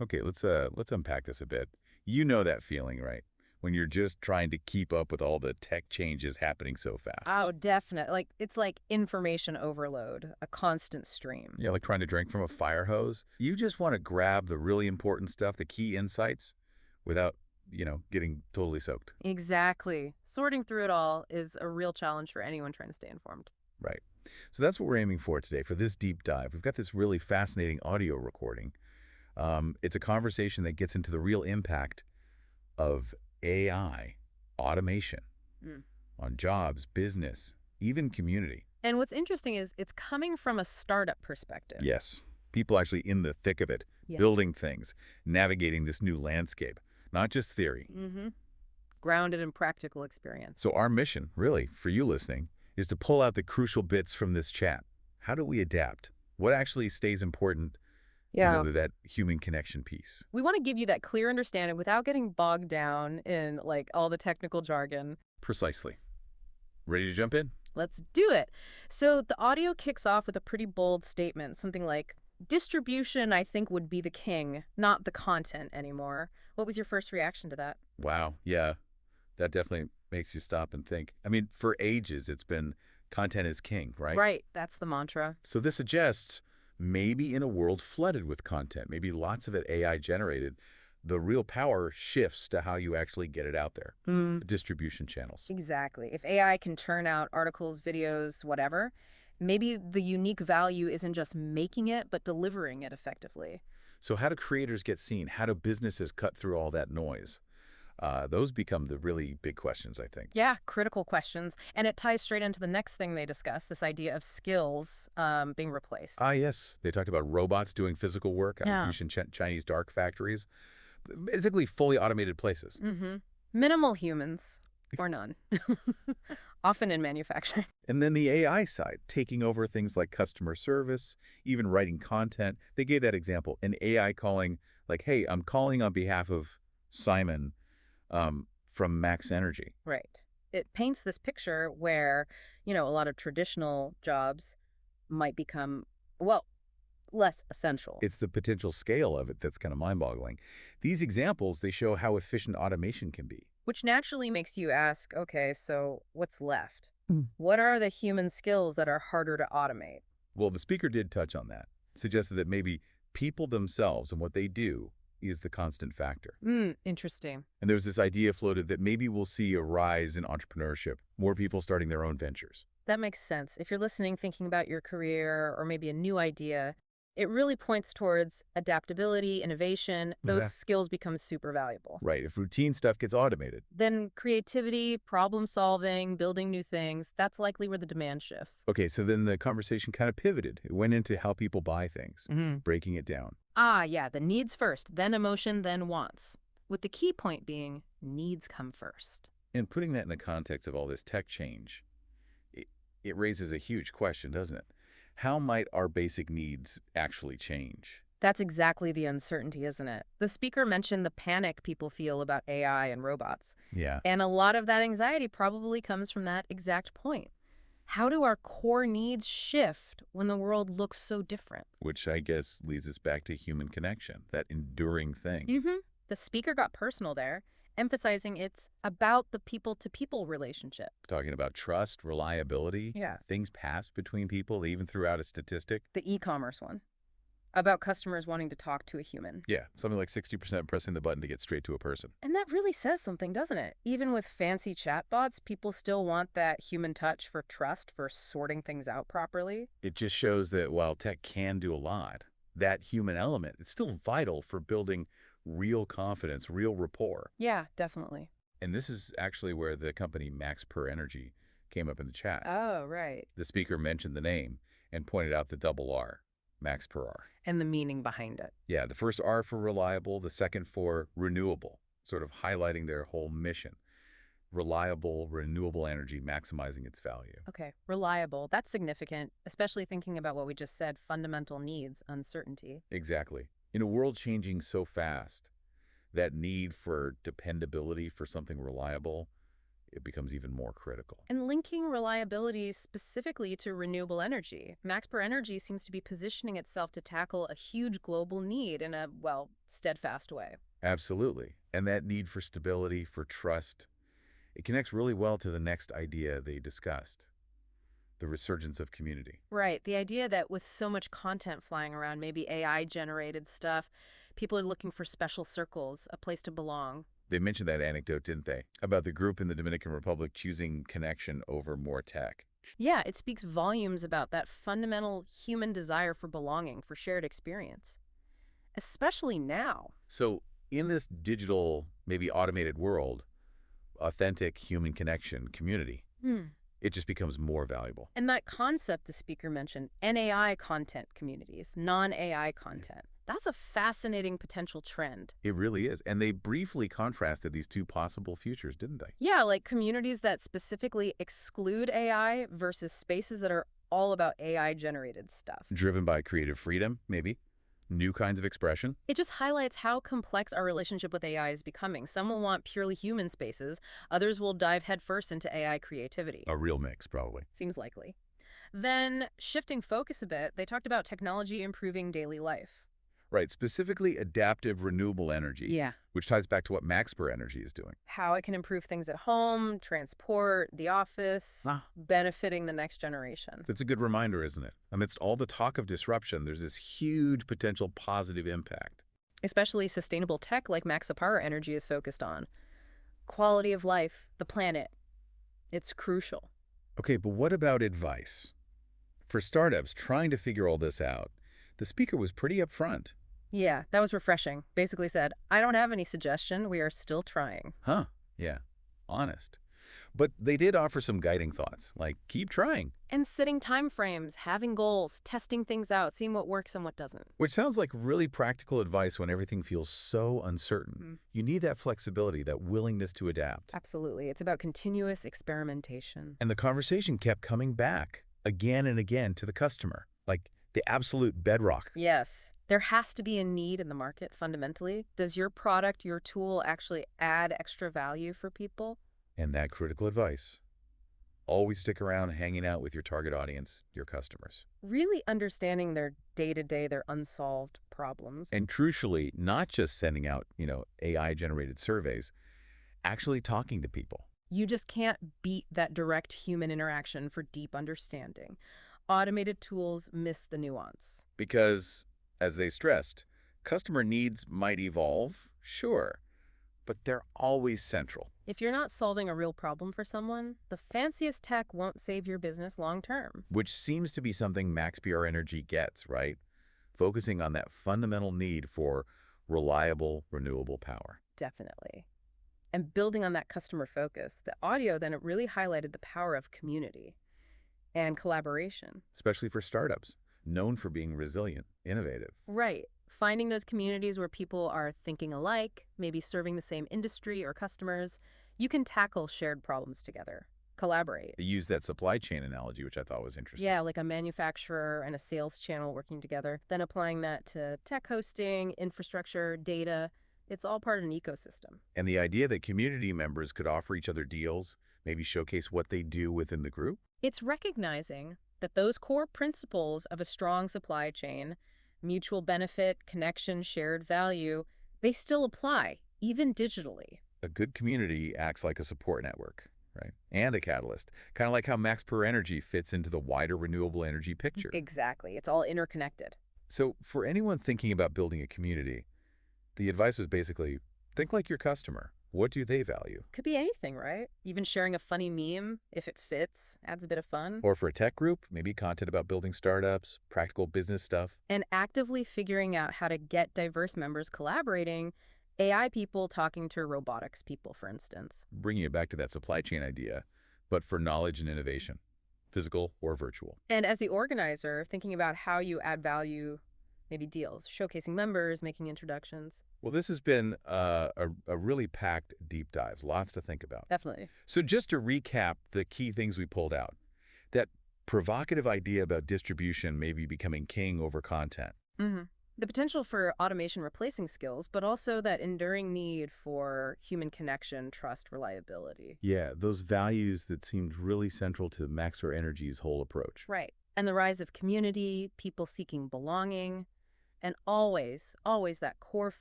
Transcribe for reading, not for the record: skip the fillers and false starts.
Okay, let's unpack this a bit. You know that feeling, right? When you're just trying to keep up with all the tech changes happening so fast. Oh, definitely. Like it's like information overload, a constant stream. Yeah, like trying to drink from a fire hose. You just want to grab the really important stuff, the key insights, without, getting totally soaked. Exactly. Sorting through it all is a real challenge for anyone trying to stay informed. Right. So that's what we're aiming for today for this deep dive. We've got this really fascinating audio recording. It's a conversation that gets into the real impact of AI, automation Mm. on jobs, business, even community. And what's interesting is it's coming from a startup perspective. Yes, people actually in the thick of it, Yeah. building things, navigating this new landscape, not just theory. Mm-hmm. Grounded in practical experience. So our mission, really, for you listening, is to pull out the crucial bits from this chat. How do we adapt? What actually stays important, Yeah. that human connection piece? We want to give you that clear understanding without getting bogged down in like all the technical jargon. Precisely. Ready to jump in? Let's do it. So the audio kicks off with a pretty bold statement, something like, distribution, I think, would be the king, not the content anymore. What was your first reaction to that? Wow, yeah, that definitely makes you stop and think. I mean, for ages, it's been content is king, right? Right, that's the mantra. So this suggests maybe in a world flooded with content, maybe lots of it AI generated, the real power shifts to how you actually get it out there, Mm. the distribution channels. Exactly. If AI can churn out articles, videos, whatever, maybe the unique value isn't just making it, but delivering it effectively. So how do creators get seen? How do businesses cut through all that noise? Those become the really big questions, I think. Yeah, critical questions. And it ties straight into the next thing they discuss, this idea of skills being replaced. Ah, yes. They talked about robots doing physical work out of Yeah. ancient Chinese dark factories, basically fully automated places. Mm-hmm. Minimal humans or none, often in manufacturing. And then the AI side, taking over things like customer service, even writing content. They gave that example, an AI calling, like, hey, I'm calling on behalf of Simon from Max Energy. Right. It paints this picture where, a lot of traditional jobs might become, well, less essential. It's the potential scale of it that's kind of mind-boggling. These examples, they show how efficient automation can be. Which naturally makes you ask, okay, so what's left? Mm. What are the human skills that are harder to automate? Well, the speaker did touch on that, suggested that maybe people themselves and what they do is the constant factor. Interesting. And there's this idea floated that maybe we'll see a rise in entrepreneurship, more people starting their own ventures. That makes sense. If you're listening, thinking about your career or maybe a new idea, it really points towards adaptability, innovation. Those Yeah. skills become super valuable. Right, if routine stuff gets automated. Then creativity, problem solving, building new things, that's likely where the demand shifts. Okay, so then the conversation kind of pivoted. It went into how people buy things, breaking it down. Ah, yeah, the needs first, then emotion, then wants. With the key point being needs come first. And putting that in the context of all this tech change, it, it raises a huge question, doesn't it? How might our basic needs actually change? That's exactly the uncertainty, isn't it? The speaker mentioned the panic people feel about AI and robots. Yeah, And a lot of that anxiety probably comes from that exact point. How do our core needs shift when the world looks so different? which I guess leads us back to human connection, that enduring thing. Mm-hmm. The speaker got personal there, emphasizing it's about the people-to-people relationship. Talking about trust, reliability, Yeah. things passed between people, even throughout a statistic. The e-commerce one, about customers wanting to talk to a human. Yeah, something like 60% pressing the button to get straight to a person. And that really says something, doesn't it? Even with fancy chatbots, people still want that human touch for trust, for sorting things out properly. It just shows that while tech can do a lot, that human element is still vital for building real confidence, real rapport. Yeah, definitely. And this is actually where the company MaxpeRR came up in the chat. Oh, right. The speaker mentioned the name and pointed out the double R, MaxpeRR. And the meaning behind it. Yeah, the first R for reliable, the second for renewable, sort of highlighting their whole mission. Reliable, renewable energy, maximizing its value. Okay, reliable. That's significant, especially thinking about what we just said, fundamental needs, uncertainty. Exactly. In a world changing so fast, that need for dependability for something reliable, it becomes even more critical. And linking reliability specifically to renewable energy. MaxpeRR seems to be positioning itself to tackle a huge global need in a, well, steadfast way. Absolutely. And that need for stability, for trust, it connects really well to the next idea they discussed, the resurgence of community. Right. The idea that with so much content flying around, maybe AI-generated stuff, people are looking for special circles, a place to belong. They mentioned that anecdote, didn't they? About the group in the Dominican Republic choosing connection over more tech. Yeah, it speaks volumes about that fundamental human desire for belonging, for shared experience. Especially now. So in this digital, maybe automated world, authentic human connection, community, it just becomes more valuable. And that concept the speaker mentioned, NAI content communities, non-AI content, that's a fascinating potential trend. It really is. And they briefly contrasted these two possible futures, didn't they? Yeah, like communities that specifically exclude AI versus spaces that are all about AI-generated stuff. Driven by creative freedom, maybe. New kinds of expression. It just highlights how complex our relationship with AI is becoming. Some will want purely human spaces, others will dive headfirst into AI creativity. A real mix, probably. Seems likely. Then, shifting focus a bit, they talked about technology improving daily life. Right, specifically adaptive renewable energy. Yeah. Which ties back to what MaxpeRR is doing. How it can improve things at home, transport, the office, benefiting the next generation. That's a good reminder, isn't it? Amidst all the talk of disruption, there's this huge potential positive impact. Especially sustainable tech like MaxpeRR is focused on. Quality of life, the planet. It's crucial. Okay, but what about advice? For startups trying to figure all this out, the speaker was pretty upfront. Yeah, that was refreshing. Basically said, I don't have any suggestion. We are still trying. Huh, yeah, honest. But they did offer some guiding thoughts, like keep trying. And setting time frames, having goals, testing things out, seeing what works and what doesn't. Which sounds like really practical advice when everything feels so uncertain. You need that flexibility, that willingness to adapt. Absolutely. It's about continuous experimentation. And the conversation kept coming back again and again to the customer, like the absolute bedrock. Yes. There has to be a need in the market, fundamentally. Does your product, your tool, actually add extra value for people? And that critical advice. Always stick around hanging out with your target audience, your customers. Really understanding their day-to-day, their unsolved problems. And crucially, not just sending out, AI-generated surveys, actually talking to people. You just can't beat that direct human interaction for deep understanding. Automated tools miss the nuance. Because, as they stressed, customer needs might evolve, sure, but they're always central. If you're not solving a real problem for someone, the fanciest tech won't save your business long term. Which seems to be something MaxpeRR gets, right? Focusing on that fundamental need for reliable, renewable power. Definitely. And building on that customer focus, the audio then it really highlighted the power of community and collaboration. Especially for startups, known for being resilient, innovative. Right. Finding those communities where people are thinking alike, maybe serving the same industry or customers, you can tackle shared problems together. Collaborate. They used that supply chain analogy, which I thought was interesting. Yeah, like a manufacturer and a sales channel working together, then applying that to tech hosting, infrastructure, data. It's all part of an ecosystem. And the idea that community members could offer each other deals, maybe showcase what they do within the group. It's recognizing that those core principles of a strong supply chain, mutual benefit, connection, shared value, they still apply, even digitally. A good community acts like a support network, right? And a catalyst, kind of like how MaxpeRR fits into the wider renewable energy picture. Exactly. It's all interconnected. So for anyone thinking about building a community, the advice was basically, think like your customer. What do they value? Could be anything, right? Even sharing a funny meme, if it fits, adds a bit of fun. Or for a tech group, maybe content about building startups, practical business stuff. And actively figuring out how to get diverse members collaborating, AI people talking to robotics people, for instance. Bringing it back to that supply chain idea, but for knowledge and innovation, physical or virtual. And as the organizer, thinking about how you add value, maybe deals, showcasing members, making introductions. Well, this has been a really packed deep dive. Lots to think about. Definitely. So just to recap the key things we pulled out, that provocative idea about distribution maybe becoming king over content. The potential for automation replacing skills, but also that enduring need for human connection, trust, reliability. Yeah, those values that seemed really central to Maxwell Energy's whole approach. Right. And the rise of community, people seeking belonging, and always that core